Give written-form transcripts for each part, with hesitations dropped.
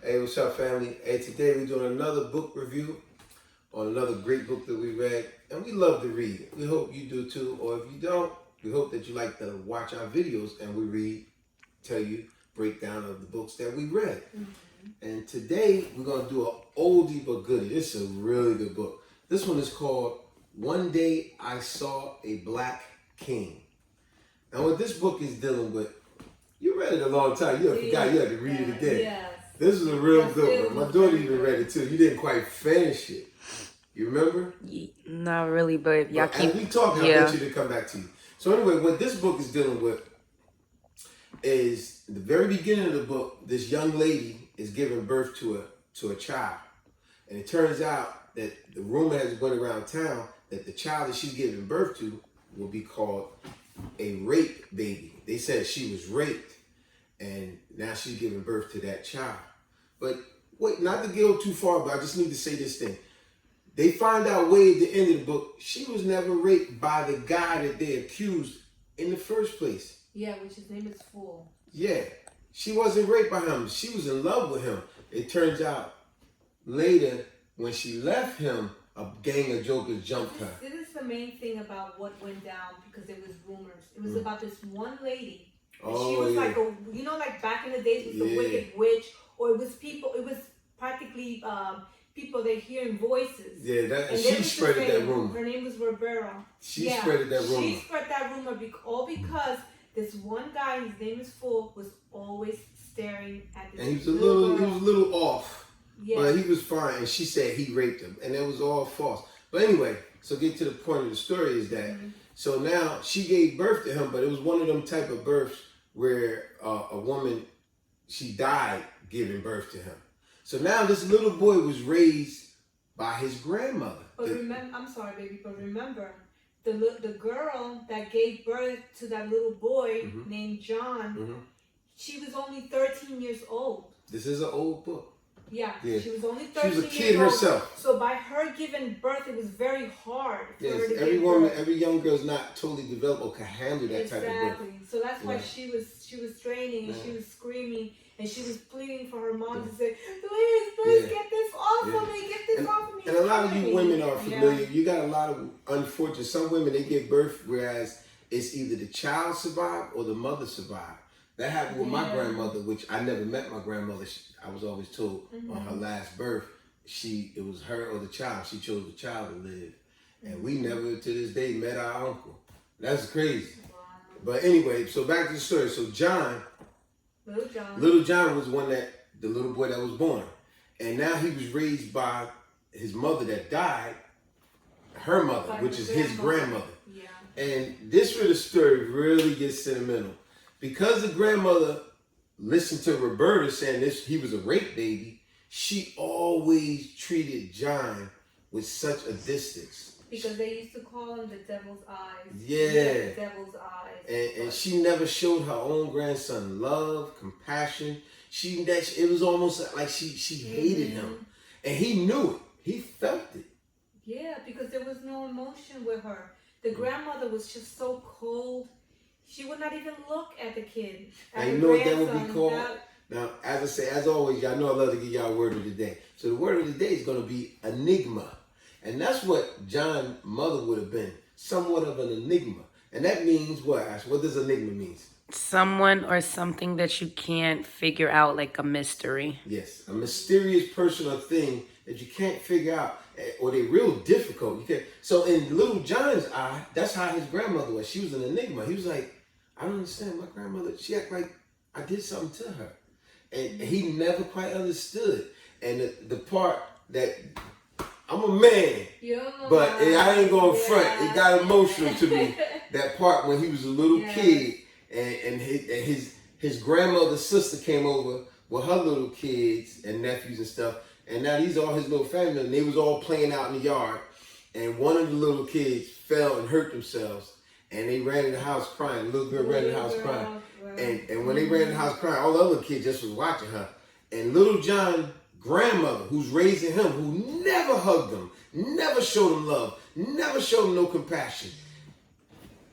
Hey, what's up, family? Hey, today we're doing another book review on another great book that we read, and we love to read. We hope you do too, or if you don't, we hope that you like to watch our videos and we read, tell you breakdown of the books that we read. And today we're gonna do an oldie but goodie. This is a really good book. This one is called One Day I Saw a Black King. And what this book is dealing with, you read it a long time. You forgot you had to read it again. Yes. This is a real good one. My daughter even read it too. You didn't quite finish it. You remember? Not really, but y'all keep. As we talk, I want you to come back to you. So anyway, what this book is dealing with is the very beginning of the book. This young lady is giving birth to a child, and it turns out that the rumor has went around town that the child that she's giving birth to will be called a rape baby. They said she was raped, and now she's giving birth to that child. But wait, not to go too far, but I just need to say this thing. They find out way at the end of the book, she was never raped by the guy that they accused in the first place. Yeah, which his name is Fool. Yeah, she wasn't raped by him. She was in love with him. It turns out later, when she left him, a gang of jokers jumped her. This is the main thing about what went down, because there was rumors. It was about this one lady. And she was like a, like back in the days, it was a wicked witch, or it was people, it was practically people that hearing voices. Yeah, and she spreaded that rumor. Her name was Roberta. She spreaded that rumor. She spread that rumor all because this one guy, his name is Fool, was always staring at this. And he was a little off. Yeah. But he was fine, and she said he raped him, and it was all false. But anyway, so get to the point of the story is that, so now she gave birth to him, but it was one of them type of births where a woman, she died giving birth to him. So now this little boy was raised by his grandmother. But remember, I'm sorry, baby, but remember, the girl that gave birth to that little boy named John, she was only 13 years old. This is an old book. Yeah, she was only 13 years old. She was a kid herself. So by her giving birth, it was very hard for her to every woman, every young girl's not totally developed or can handle that type of birth. Exactly. So that's why she was straining and she was screaming and she was pleading for her mom to say, please get this off of me, get this off of me. And a lot of you women are familiar. You got a lot of unfortunate. Some women, they give birth whereas it's either the child survived or the mother survived. That happened with my grandmother, which I never met my grandmother. I was always told on her last birth, it was her or the child. She chose the child to live. And we never, to this day, met our uncle. That's crazy. Wow. But anyway, so back to the story. So Little John was the little boy that was born. And now he was raised by his mother that died, her mother, which is his grandmother. Yeah. And this where the story really gets sentimental. Because the grandmother listened to Roberta saying he was a rape baby, she always treated John with such a distance. Because they used to call him the devil's eyes. Yeah. The devil's eyes. And she never showed her own grandson love, compassion. It was almost like she hated him. And he knew it. He felt it. Yeah, because there was no emotion with her. The grandmother was just so cold. She would not even look at the kid. And you know what that would be called? Now, as I say, as always, y'all know I love to give y'all a word of the day. So the word of the day is going to be enigma. And that's what John's mother would have been, somewhat of an enigma. And that means what, Ash? What does enigma mean? Someone or something that you can't figure out, like a mystery. Yes, a mysterious person or thing that you can't figure out, or they're real difficult. So in little John's eye, that's how his grandmother was. She was an enigma. He was like, I don't understand my grandmother. She act like I did something to her. And he never quite understood. And the part that, I'm a man, but I ain't going front. It got emotional to me. That part when he was a little kid and his grandmother's sister came over with her little kids and nephews and stuff. And now these are all his little family, and they was all playing out in the yard. And one of the little kids fell and hurt themselves. And they ran in the house crying. The little girl ran in the house crying. And when they ran in the house crying, all the other kids just was watching her. And little John's grandmother, who's raising him, who never hugged him, never showed him love, never showed him no compassion.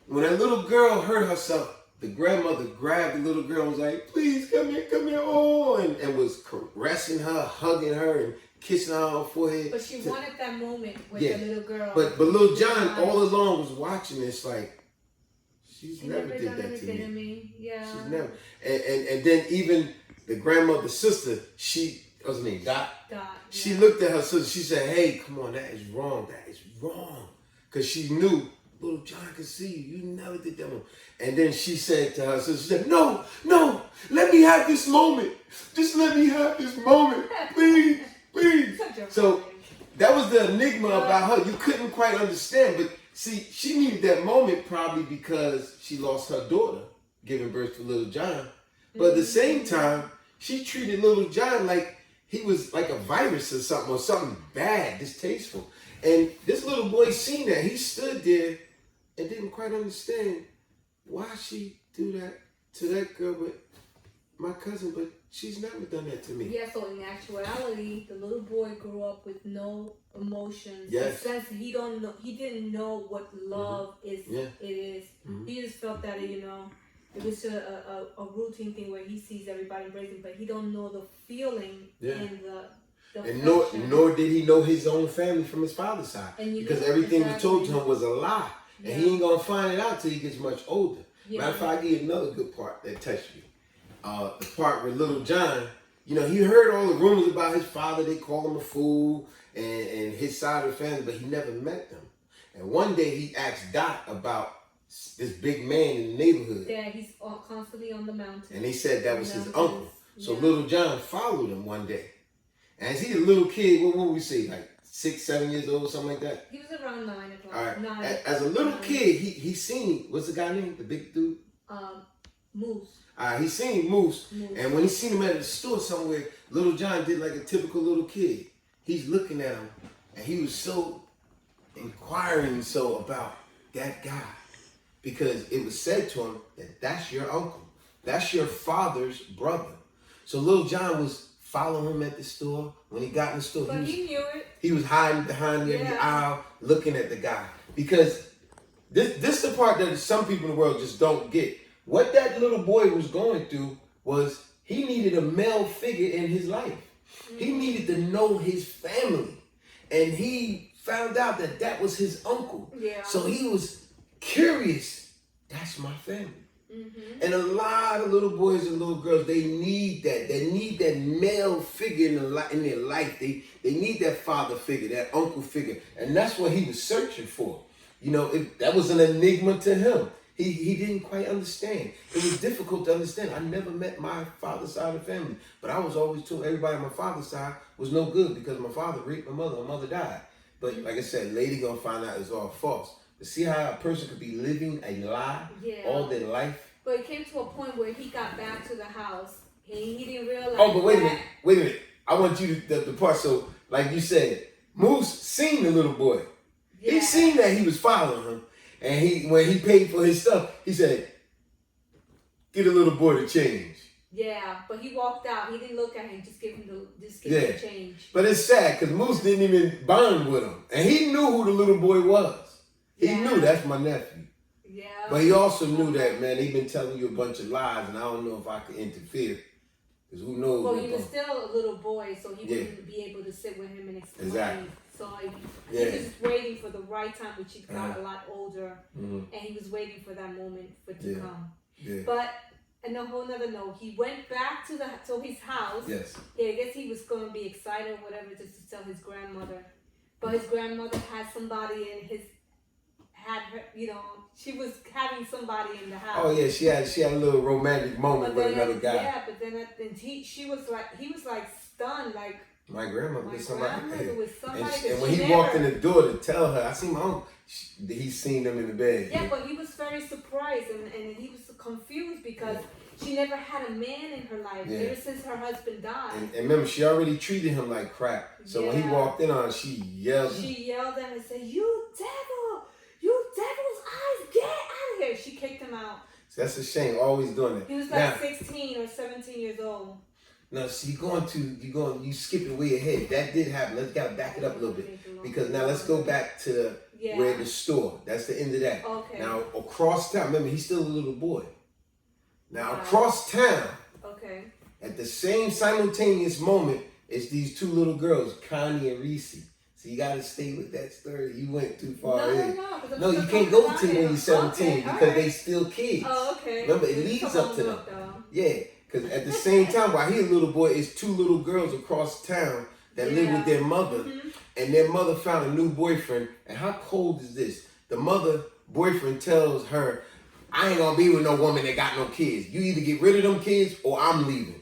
When that little girl hurt herself, the grandmother grabbed the little girl and was like, please come here, oh, and was caressing her, hugging her, and kissing her on her forehead. But she wanted that moment with Yeah. the little girl. But little John all along was watching this like, she never did done that to anything me. to me. Yeah. She's never. And then even the grandmother's sister, what's her name, Dot? Dot. She Yeah. looked at her sister. She said, hey, come on, that is wrong. That is wrong. Because she knew little John could see you. You never did that one. And then she said to her sister, she said, no, let me have this moment. Just let me have this moment. Please, please. Such a So woman. that was the enigma about her. You couldn't quite understand. But see, she needed that moment probably because she lost her daughter giving birth to little John. But at the same time, she treated little John like he was like a virus or something bad, distasteful. And this little boy seen that. He stood there and didn't quite understand why she do that to that girl, but my cousin, but she's never done that to me. Yeah, so in actuality, the little boy grew up with no emotions. Yes. Since he didn't know what love is. Yeah. It is. Mhm. He just felt that it was a routine thing where he sees everybody embracing, but he don't know the feeling Yeah. and the And affection. nor did he know his own family from his father's side. And Because know, everything was told to exactly. him was a lie. And he ain't gonna find it out till he gets much older. Yeah. Matter of fact, I'll give you another good part that touched me. The part with little John, he heard all the rumors about his father. They call him a fool and his side of the family, but he never met them. And one day he asked Dot about this big man in the neighborhood. Yeah, he's constantly on the mountain. And they said that was his Mountains. uncle. So Yeah. little John followed him one day. And as he a little kid, what would we say, like 6, 7 years old, something like that? He was around 9 o'clock. All right. 9. As a little 9. kid, he seen, what's the guy name? The big dude? Moose. He seen Moose. Moose. And when he seen him at the store somewhere, little John did like a typical little kid. He's looking at him, and he was so inquiring about that guy. Because it was said to him that that's your uncle. That's your father's brother. So little John was following him at the store. When he got in the store, But he knew it. he was hiding behind every Yeah. aisle, looking at the guy. Because this is the part that some people in the world just don't get. What that little boy was going through was he needed a male figure in his life. He needed to know his family. And he found out that that was his uncle. Yeah. So he was curious. That's my family. Mm-hmm. And a lot of little boys and little girls, they need that. They need that male figure in their life. They need that father figure, that uncle figure. And that's what he was searching for. That was an enigma to him. He didn't quite understand. It was difficult to understand. I never met my father's side of the family. But I was always told everybody on my father's side was no good because my father raped my mother. My mother died. But like I said, later gonna find out it's all false. But see how a person could be living a lie Yeah. all their life? But it came to a point where he got back to the house and he didn't realize. Oh, but wait a that- minute. I want you to the part. So, like you said, Moose seen the little boy. Yeah. He seen that he was following him, and when he paid for his stuff, he said, "Get a little boy to change." Yeah, but he walked out. He didn't look at him. Just give him the Yeah. change. But it's sad because Moose didn't even bond with him, and he knew who the little boy was. He Yeah. knew that's my nephew. Yeah. But he also knew that, man, they've been telling you a bunch of lies, and I don't know if I could interfere. Because who knows? Well, he was still a little boy, so he Yeah. wouldn't be able to sit with him and explain. Exactly. So he Yeah. was waiting for the right time, which he got Uh-huh. a lot older, Mhm. and he was waiting for that moment for it to Yeah. come. Yeah. But on a whole nother note, he went back to his house. Yes. Yeah, I guess he was going to be excited or whatever just to tell his grandmother. But his grandmother had somebody she was having somebody in the house. Oh yeah, she had a little romantic moment with another guy. Yeah, but then he was like stunned, like My grandmother my was somebody. grandmother was somebody. And that when she he never- walked in the door to tell her, I seen my uncle. He's seen them in the bed. Yeah, but he was very surprised and he was confused because she never had a man in her life Yeah. ever since her husband died. And remember, she already treated him like crap. So when he Yeah. walked in on her, she yelled. She yelled at him and said, "You devil! You devil's eyes! Get out of here!" She kicked him out. That's a shame. Always doing that. He was now, like 16 or 17 years old. now, see, you skipping way ahead. That did happen. Let's gotta back it up a little bit because now let's go back to Yeah. where the store. That's the end of that. Okay. Now across town, remember he's still a little boy. Now across town, okay, at the same simultaneous moment, it's these two little girls, Connie and Reese. So you gotta stay with that story. You went too far in. No, you can't go to when you're 17 because they still kids. Oh, okay. Remember, it leads up to them. Yeah, because at the same time, while he's a little boy, it's two little girls across town that live with their mother, and their mother found a new boyfriend. And how cold is this? The boyfriend tells her, I ain't gonna be with no woman that got no kids. You either get rid of them kids or I'm leaving.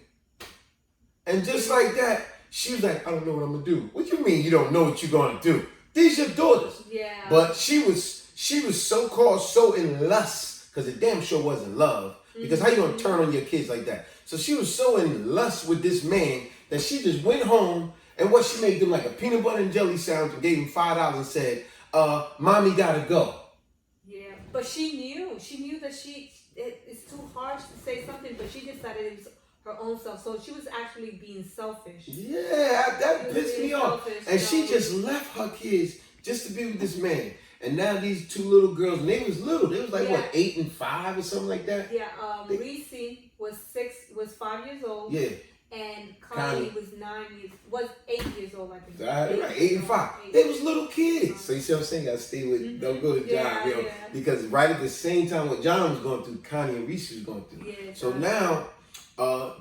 And just like that, she was like, I don't know what I'm gonna do. What you mean you don't know what you're gonna do? These your daughters. Yeah. But she was so-called so in lust, because the damn show wasn't love. Because how you gonna turn on your kids like that? So she was so in lust with this man that she just went home, and what she made them like a peanut butter and jelly sandwich and gave him $5 and said, mommy gotta go. Yeah, but she knew that it's too harsh to say something, but she decided it was her own self. So she was actually being selfish. Yeah, that pissed me off. And she just left her kids just to be with this man. And now these two little girls, and they was little. They was like, what, 8 and 5 or something like that? Yeah, Reese was 5 years old. Yeah. And Connie was 8 years old, I think. Right, 8 and 5. They was little kids. So you see what I'm saying? Gotta stay with, don't go to John, you know. Yeah. Because right at the same time what John was going through, Connie and Reese was going through. Yeah, so now,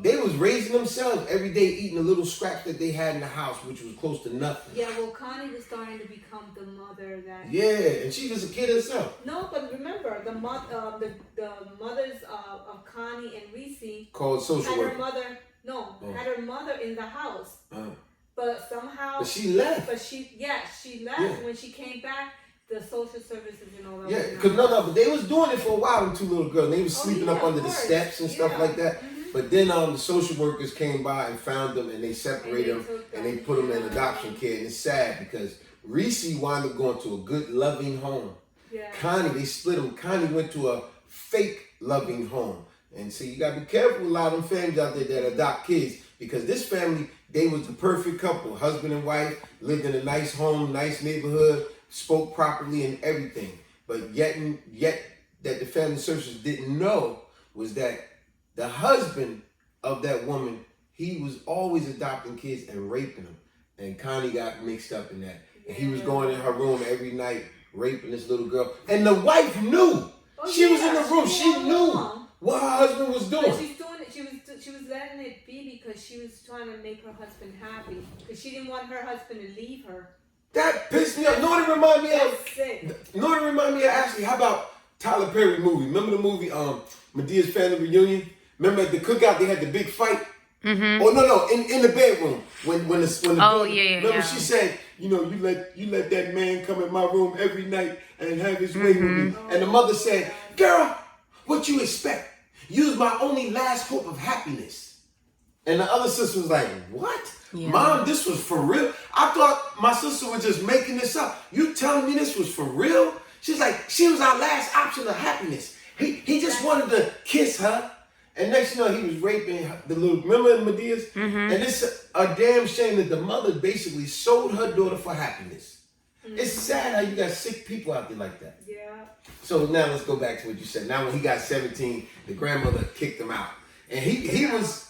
they was raising themselves every day, eating the little scraps that they had in the house, which was close to nothing. Yeah, well, Connie was starting to become the mother that. Yeah, and she was a kid herself. No, but remember the mothers of Connie and Reese Called social worker. Had her mother in the house, but somehow. But she left. But she left. Yeah. When she came back. The social services and all that. Yeah, because but they was doing it for a while, them two little girls. They was sleeping up under the steps and stuff like that. But then the social workers came by and found them, and they separated them, and they put them in adoption care. And it's sad because Reese wound up going to a good, loving home. Yeah. Connie, they split them. Connie went to a fake, loving home. And so you got to be careful with a lot of them families out there that adopt kids, because this family, they was the perfect couple. Husband and wife, lived in a nice home, nice neighborhood, spoke properly and everything. But yet that the family services didn't know was that the husband of that woman, he was always adopting kids and raping them. And Connie got mixed up in that. And he was going in her room every night, raping this little girl. And the wife knew. She was in the room. She knew what her husband was doing. But she's doing it. She was letting it be because she was trying to make her husband happy. Because she didn't want her husband to leave her. That pissed me off. You know what it remind me of? You know what it remind me of, Ashley? How about Tyler Perry movie? Remember the movie Medea's Family Reunion? Remember at the cookout they had the big fight? Mm-hmm. Oh no, in the bedroom when the oh yeah. Remember she said, you let that man come in my room every night and have his way with me. And the mother said, girl, what you expect? You's my only last hope of happiness. And the other sister was like, what? Yeah. Mom, this was for real? I thought my sister was just making this up. You telling me this was for real? She's like, she was our last option of happiness. He just wanted to kiss her. And next you know, he was raping the little, remember in Medea's? Mm-hmm. And it's a damn shame that the mother basically sold her daughter for happiness. Mm-hmm. It's sad how you got sick people out there like that. Yeah. So now let's go back to what you said. Now when he got 17, the grandmother kicked him out. And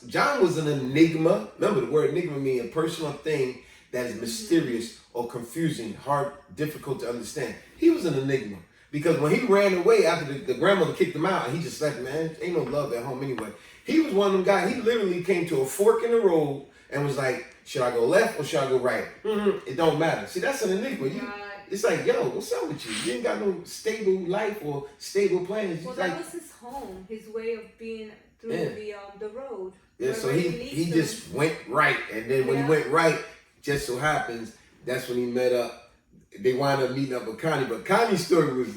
John was an enigma. Remember, the word enigma means a personal thing that is mysterious or confusing, hard, difficult to understand. He was an enigma. Because when he ran away after the grandmother kicked him out, and he just left, man, ain't no love at home anyway. He was one of them guys, he literally came to a fork in the road and was like, should I go left or should I go right? It don't matter. See, that's an enigma. It's like, yo, what's up with you? You ain't got no stable life or stable plans. Well, that was his home, his way of being through the road. Yeah, so he just went right. And then when he went right, just so happens, that's when he met up. They wound up meeting up with Connie. But Connie's story was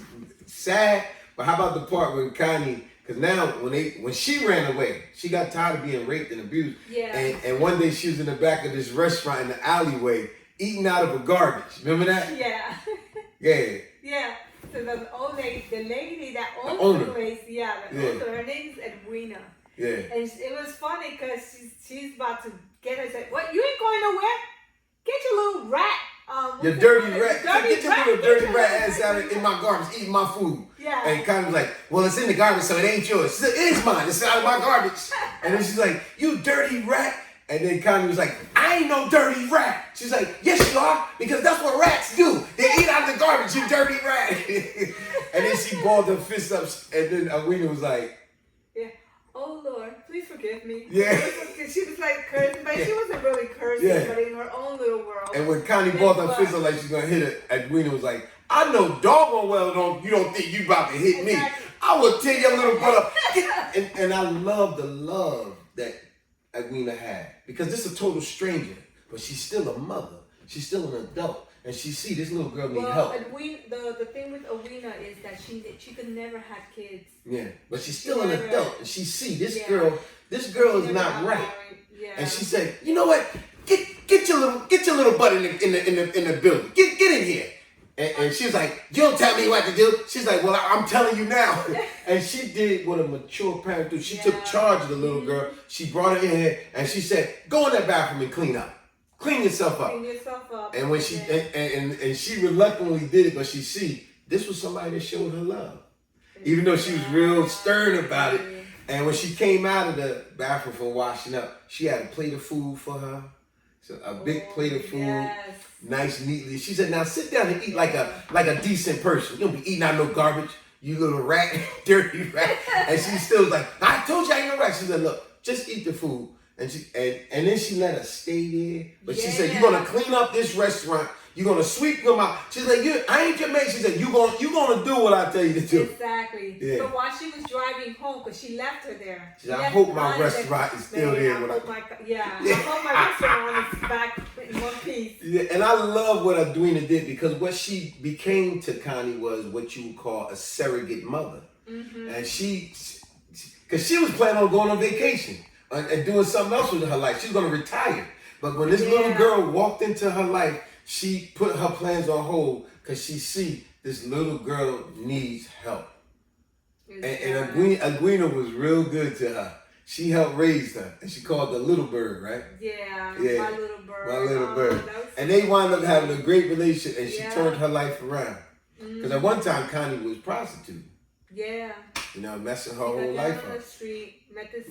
sad. But how about the part when Connie, because now when she ran away, she got tired of being raped and abused. Yeah. And one day she was in the back of this restaurant in the alleyway eating out of a garbage. Remember that? Yeah. Yeah. Yeah. So the old lady, the lady that owns the place, owner, her name's Edwina. Yeah. And it was funny because she's about to get her. Said, "What? You ain't going nowhere? Get your little rat. your dirty rat. Dirty Get your rat. little dirty rat ass out of in my garbage, eating my food. Yeah. And Connie was like, well, it's in the garbage, so it ain't yours. She said, it is mine. It's out of my garbage. And then she's like, you dirty rat. And then Connie was like, I ain't no dirty rat. She's like, yes, you are, because that's what rats do. They eat out the garbage, you dirty rat. And then she balled her fist up, and then Awena was like, yeah. Oh Lord, please forgive me. Yeah. She was like cursing, but she wasn't really cursing, Yeah. but in her own little world. and when Connie balled her fist up like she's gonna hit it, Awena was like, I know doggone well you don't think you about to hit me. Exactly. I will tell your little brother. And I love the love that Awena had, because this is a total stranger, but she's still a mother. She's still an adult, and she see this little girl need help. The thing with Awena is that she could never have kids. Yeah, but she's still an never- adult, and she see this Yeah. girl. This girl is She never not got right. married. Yeah. And she said, "You know what? Get your little butt in the building. Get in here." And she was like, "You don't tell me what to do." She's like, "Well, I'm telling you now." And she did what a mature parent do. She took charge of the little girl. She brought her in here, and she said, "Go in that bathroom and clean up. Clean yourself up." Clean yourself up. And when she Yeah. and she reluctantly did it, but she see this was somebody that showed her love, even though she was real stern about it. And when she came out of the bathroom for washing up, she had a plate of food for her, so a big plate of food, Yes. nice, neatly. She said, "Now sit down and eat like a decent person. You don't be eating out no garbage, you little rat, dirty rat." And she still was like, "I told you I ain't no rat." She said, "Look, just eat the food." And then she let us stay there. But she said, "You're gonna clean up this restaurant. You're gonna sweep them out." She's like, "I ain't your maid." She said, "You gonna do what I tell you to do." Exactly. Yeah. But while she was driving home, because she left her there. She said, "I hope my restaurant is still there." I hope my restaurant is back in one piece. Yeah, and I love what Awena did, because what she became to Connie was what you would call a surrogate mother. Mm-hmm. And because she was planning on going on vacation and doing something else with her life. She was going to retire. But when this little girl walked into her life, she put her plans on hold, because she see this little girl needs help. And Awena was real good to her. She helped raise her, and she called her Little Bird, right? Yeah, Yeah, my little bird. My little bird. That was And they wound up having a great relationship, and she Yeah. turned her life around. Because at one time, Connie was prostitute, Yeah. messing her She whole got life down on up. the street, met this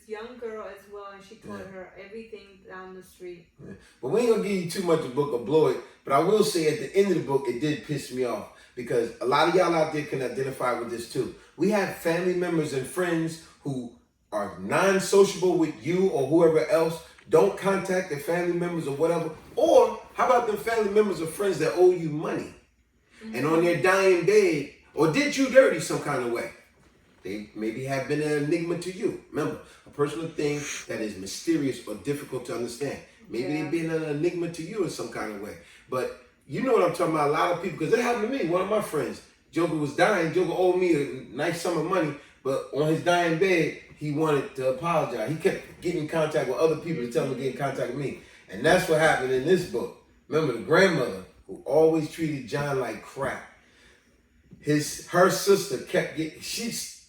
young girl as well, and she taught her everything down the street. Yeah. But we ain't gonna give you too much of the book or blow it. But I will say at the end of the book, it did piss me off, because a lot of y'all out there can identify with this too. We have family members and friends who are non-sociable with you or whoever else. Don't contact their family members or whatever. Or how about the family members or friends that owe you money, and on their dying bed, or did you dirty some kind of way? They maybe have been an enigma to you. Remember, a personal thing that is mysterious or difficult to understand. Maybe they've been an enigma to you in some kind of way. But you know what I'm talking about. A lot of people, because it happened to me. One of my friends, Joker was dying. Joker owed me a nice sum of money, but on his dying bed, he wanted to apologize. He kept getting in contact with other people to tell him to get in contact with me. And that's what happened in this book. Remember, the grandmother who always treated John like crap. Her sister kept getting,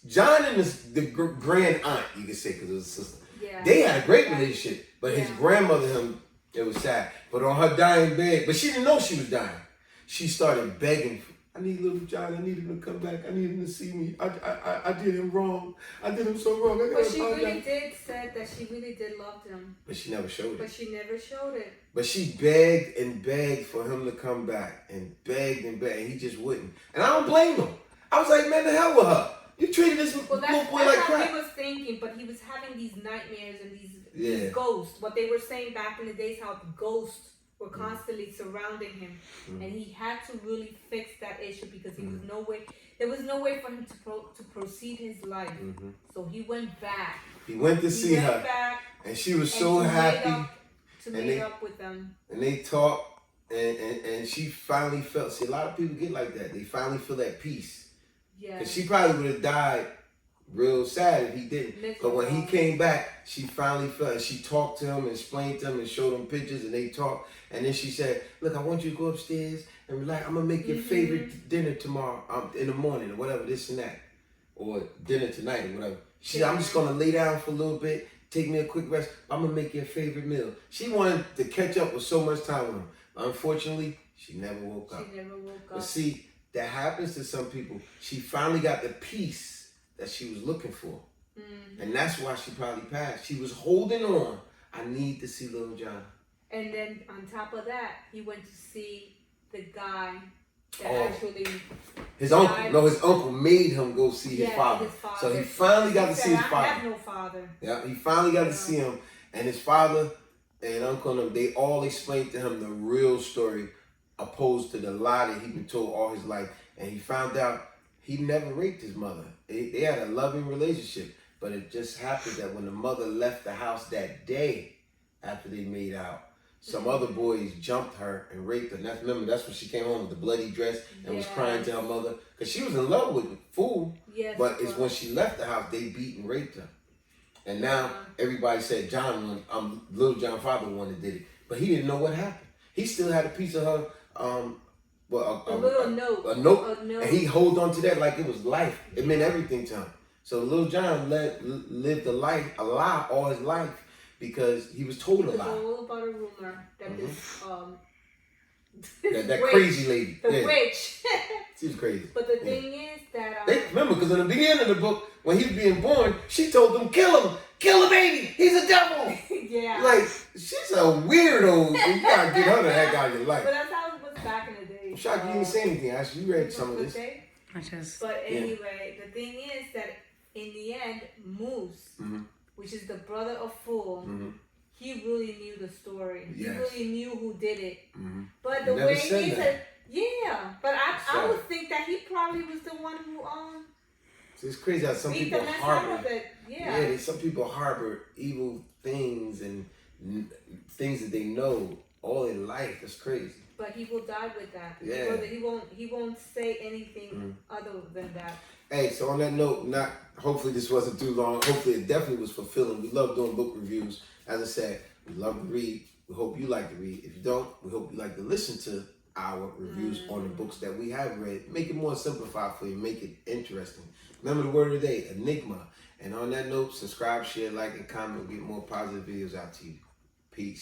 John and the grand aunt, you can say, because it was a sister. Yeah. They had a great relationship, but his grandmother, it was sad. But on her dying bed, but she didn't know she was dying. She started begging, "I need little John. I need him to come back. I need him to see me. I did him wrong. I did him so wrong. I But gotta she apologize." really did said that she really did love him, But she never showed it. but she never showed it. But she begged and begged for him to come back, and begged, and he just wouldn't. And I don't blame him. I was like, man, the hell with her. You treated this Well, little that's boy like how crap. he was thinking, but he was having these nightmares and these Yeah. ghosts. What they were saying back in the days, how ghosts were constantly surrounding him, and he had to really fix that issue, because there was no way for him to proceed his life. So he went back. He went to see her, back, and she was and so to happy. meet up with them. And they talked, and she finally felt. See, a lot of people get like that. They finally feel that peace. Yeah. Because she probably would have died real sad if he didn't. But when he came back, she finally felt, and she talked to him, and explained to him, and showed him pictures, and they talked. And then she said, "Look, I want you to go upstairs and relax. I'm going to make your favorite dinner tomorrow in the morning, or whatever, this and that. Or dinner tonight, or whatever." She said, "I'm just going to lay down for a little bit, take me a quick rest. I'm going to make your favorite meal." She wanted to catch up with so much time with him. Unfortunately, She never woke up. She never woke But up. see, that happens to some people. She finally got the peace that she was looking for. And that's why she probably passed. She was holding on. I need to see Little John. And then on top of that, he went to see the guy that Oh. actually His uncle, no, his uncle made him go see his father. his father. So he finally got to see his I father. have no father. Yeah, he finally got to see him. And his father and uncle, and them, they all explained to him the real story opposed to the lie that he'd been told all his life. And he found out he never raped his mother. They had a loving relationship. But it just happened that when the mother left the house that day after they made out, some other boys jumped her and raped her. And that's when she came home with the bloody dress and was crying to her mother. Because she was in love with the fool. Yes, But it's when she left the house, they beat and raped her. And now everybody said Little John father one that did it. But he didn't know what happened. He still had a piece of her, a little note. A note. And he held on to that like it was life. It meant everything to him. So Little John lived a lie all his life because he was told a It was lie. all about a rumor that this That witch, crazy lady. the witch. She was crazy. But the thing is that Remember, because in the beginning of the book, when he was being born, she told them, kill the baby, he's a devil. yeah. Like, she's a weirdo. You gotta get her the heck out of your life. But that's how it was back in the day. I'm shocked you didn't say anything. Actually, you read some of this. But anyway, the thing is that in the end, Moose, which is the brother of Fool, he really knew the story. Yes. He really knew who did it. But He the never way said he that. said, yeah. But I So- would think that he probably was the one who So it's crazy how some beat the people mess out of harbor. it. Yeah. Some people harbor evil things and things that they know all in life. That's crazy. But he will die with that. Yeah. He won't say anything other than that. Hey, so on that note, hopefully this wasn't too long. Hopefully it definitely was fulfilling. We love doing book reviews. As I said, we love to read. We hope you like to read. If you don't, we hope you like to listen to our reviews on the books that we have read. Make it more simplified for you. Make it interesting. Remember the word of the day, enigma. And on that note, subscribe, share, like, and comment. We'll get more positive videos out to you. Peace.